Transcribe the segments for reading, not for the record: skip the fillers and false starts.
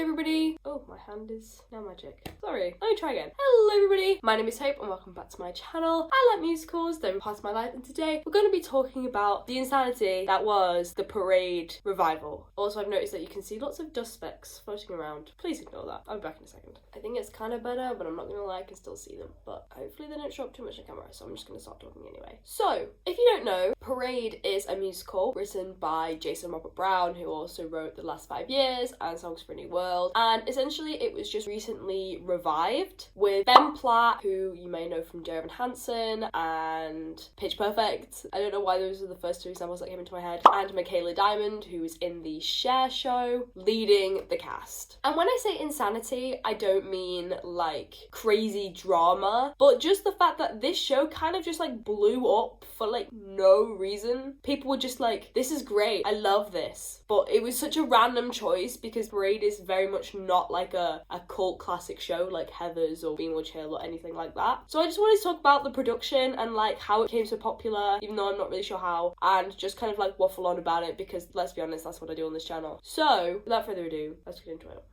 everybody. Oh, my hand is now magic. Sorry, let me try again. Hello everybody, my name is Hope and welcome back to my channel. I like musicals, they're part of my life, and today we're going to be talking about the insanity that was the Parade revival. Also, I've noticed that you can see lots of dust specks floating around. Please ignore that. I'll be back in a second. I think it's kind of better, but I'm not going to lie, I can still see them. But hopefully they don't show up too much on camera, so I'm just going to start talking anyway. So, if you don't know, Parade is a musical written by Jason Robert Brown, who also wrote The Last 5 Years and Songs for a New World, and essentially it was just recently revived with Ben Platt, who you may know from Dear Evan Hansen and Pitch Perfect. I don't know why those are the first two examples that came into my head. And Michaela Diamond, who is in the Cher show, leading the cast. And when I say insanity, I don't mean like crazy drama, but just the fact that this show kind of just like blew up for like no reason. People were just like, this is great, I love this. But it was such a random choice because Parade is very much not like a cult classic show like Heathers or Being Witch Hill or anything like that. So I just wanted to talk about the production and like how it became so popular, even though I'm not really sure how, and just kind of like waffle on about it because let's be honest, that's what I do on this channel. So without further ado, let's get into it.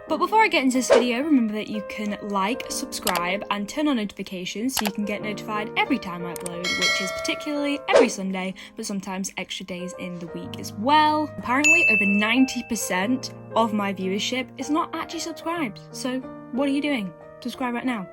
But before I get into this video, remember that you can like, subscribe and turn on notifications so you can get notified every time I upload, which is particularly every Sunday, but sometimes extra days in the week as well. Apparently over 90% of my viewership is not actually subscribed, so what are you doing? Subscribe right now.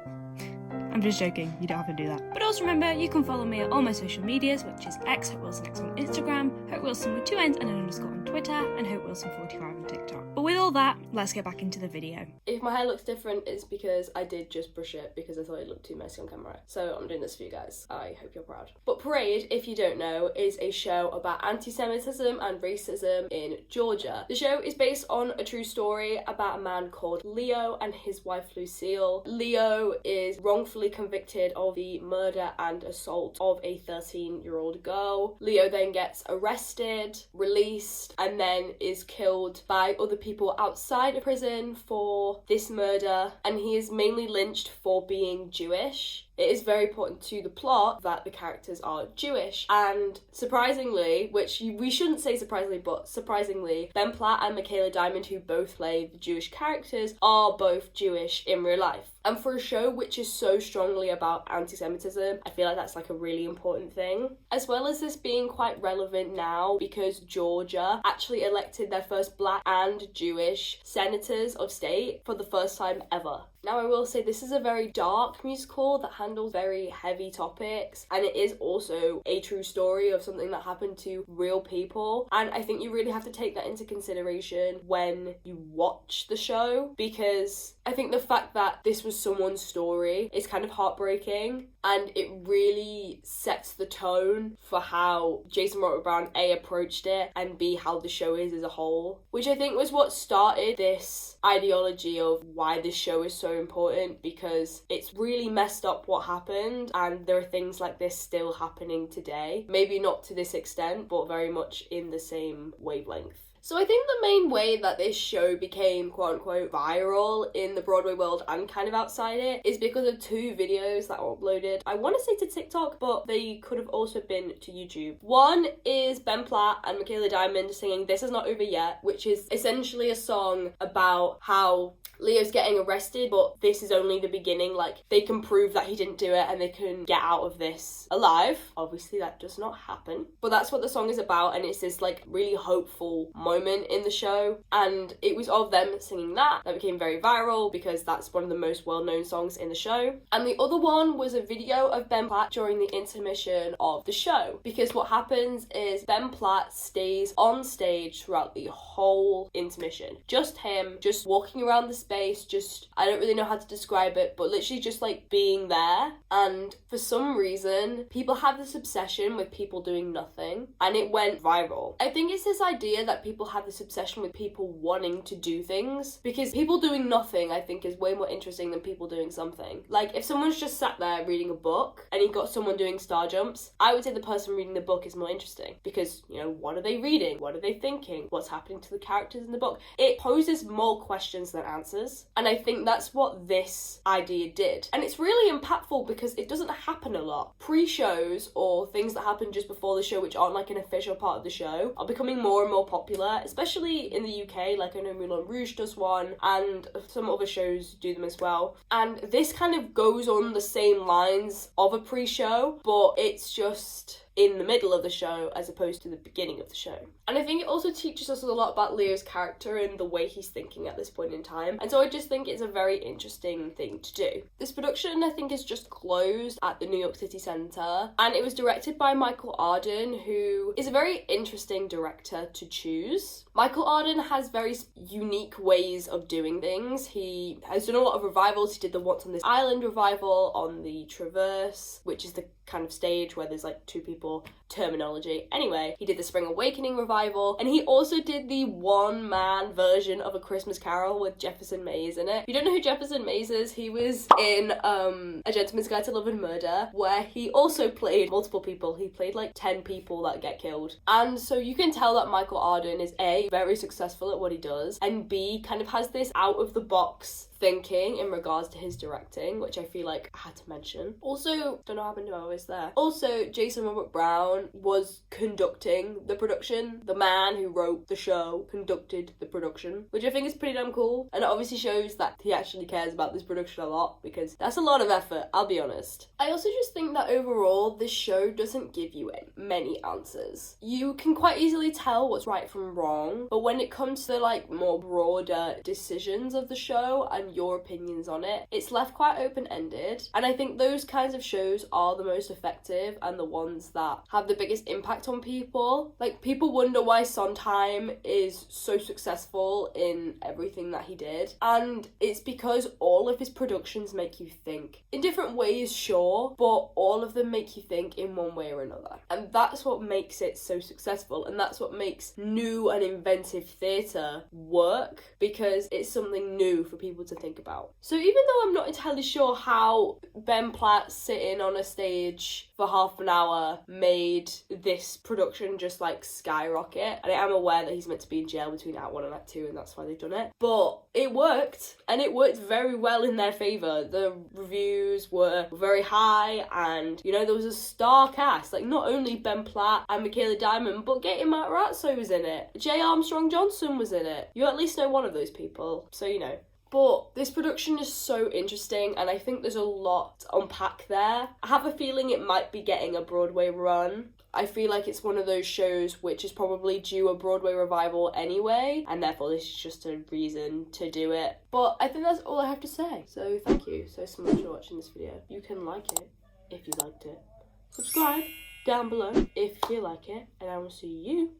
I'm just joking, you don't have to do that. But also remember, you can follow me at all my social medias, which is HopeWilsonX on Instagram, Hope Wilson with 2 N's and an underscore on Twitter, and Hope Wilson45 on TikTok. But with all that, let's get back into the video. If my hair looks different, it's because I did just brush it because I thought it looked too messy on camera. So I'm doing this for you guys. I hope you're proud. But Parade, if you don't know, is a show about anti-Semitism and racism in Georgia. The show is based on a true story about a man called Leo and his wife Lucille. Leo is wrongfully convicted of the murder and assault of a 13-year-old girl. Leo then gets arrested, released, and then is killed by other people outside of prison for this murder, and he is mainly lynched for being Jewish. It is very important to the plot that the characters are Jewish, and surprisingly, which we shouldn't say surprisingly, but surprisingly, Ben Platt and Michaela Diamond, who both play the Jewish characters, are both Jewish in real life. And for a show which is so strongly about anti-Semitism, I feel like that's like a really important thing. As well as this being quite relevant now because Georgia actually elected their first Black and Jewish senators of state for the first time ever. Now I will say this is a very dark musical that handles very heavy topics, and it is also a true story of something that happened to real people, and I think you really have to take that into consideration when you watch the show, because I think the fact that this was someone's story is kind of heartbreaking, and it really sets the tone for how Jason Robert Brown A approached it and B how the show is as a whole, which I think was what started this ideology of why this show is so important, because it's really messed up what happened and there are things like this still happening today. Maybe not to this extent, but very much in the same wavelength. So I think the main way that this show became quote-unquote viral in the Broadway world and kind of outside it is because of 2 videos that were uploaded. I want to say to TikTok, but they could have also been to YouTube. One is Ben Platt and Michaela Diamond singing This Is Not Over Yet, which is essentially a song about how Leo's getting arrested, but this is only the beginning. Like, they can prove that he didn't do it and they can get out of this alive. Obviously, that does not happen. But that's what the song is about, and it's this, like, really hopeful moment in the show. And it was of them singing that became very viral because that's one of the most well-known songs in the show. And the other one was a video of Ben Platt during the intermission of the show. Because what happens is Ben Platt stays on stage throughout the whole intermission. Just him, just walking around the space, just, I don't really know how to describe it, but literally just like being there. And for some reason, people have this obsession with people doing nothing, and it went viral. I think it's this idea that people have this obsession with people wanting to do things, because people doing nothing, I think, is way more interesting than people doing something. Like, if someone's just sat there reading a book and you've got someone doing star jumps, I would say the person reading the book is more interesting, because, you know, what are they reading? What are they thinking? What's happening to the characters in the book? It poses more questions than answers. characters. And I think that's what this idea did. And it's really impactful because it doesn't happen a lot. Pre-shows or things that happen just before the show, which aren't like an official part of the show, are becoming more and more popular, especially in the UK. Like I know Moulin Rouge does one, and some other shows do them as well. And this kind of goes on the same lines of a pre-show, but it's just in the middle of the show as opposed to the beginning of the show. And I think it also teaches us a lot about Leo's character and the way he's thinking at this point in time. And so I just think it's a very interesting thing to do. This production, I think, is just closed at the New York City Centre, and it was directed by Michael Arden, who is a very interesting director to choose. Michael Arden has very unique ways of doing things. He has done a lot of revivals. He did the Once on This Island revival on the Traverse, which is the kind of stage where there's like two people terminology. Anyway, he did the Spring Awakening revival, and he also did the one-man version of A Christmas Carol with Jefferson Mays in it. If you don't know who Jefferson Mays is, he was in A Gentleman's Guide to Love and Murder, where he also played multiple people. He played like 10 people that get killed. And so you can tell that Michael Arden is A, very successful at what he does, and B, kind of has this out-of-the-box thinking in regards to his directing, which I feel like I had to mention. Also, don't know what happened to my voice there. Also, Jason Robert Brown was conducting the production. The man who wrote the show conducted the production, which I think is pretty damn cool. And it obviously shows that he actually cares about this production a lot, because that's a lot of effort, I'll be honest. I also just think that overall, this show doesn't give you many answers. You can quite easily tell what's right from wrong, but when it comes to like more broader decisions of the show and your opinions on it, it's left quite open-ended. And I think those kinds of shows are the most effective and the ones that have the biggest impact on people. Like, people wonder why Sondheim is so successful in everything that he did, and it's because all of his productions make you think in different ways, sure, but all of them make you think in one way or another. And that's what makes it so successful, and that's what makes new and inventive theatre work, because it's something new for people to think about. So even though I'm not entirely sure how Ben Platt sitting on a stage for half an hour made this production just like skyrocket, and I am aware that he's meant to be in jail between Act 1 and Act 2, and that's why they've done it, but it worked, and it worked very well in their favour. The reviews were very high, and you know, there was a star cast, like not only Ben Platt and Michaela Diamond, but Gaten Matarazzo was in it, J. Armstrong Johnson was in it. You at least know one of those people, so you know. But this production is so interesting, and I think there's a lot to unpack there. I have a feeling it might be getting a Broadway run. I feel like it's one of those shows which is probably due a Broadway revival anyway, and therefore this is just a reason to do it. But I think that's all I have to say. So thank you so much for watching this video. You can like it if you liked it. Subscribe down below if you like it, and I will see you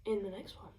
in the next one.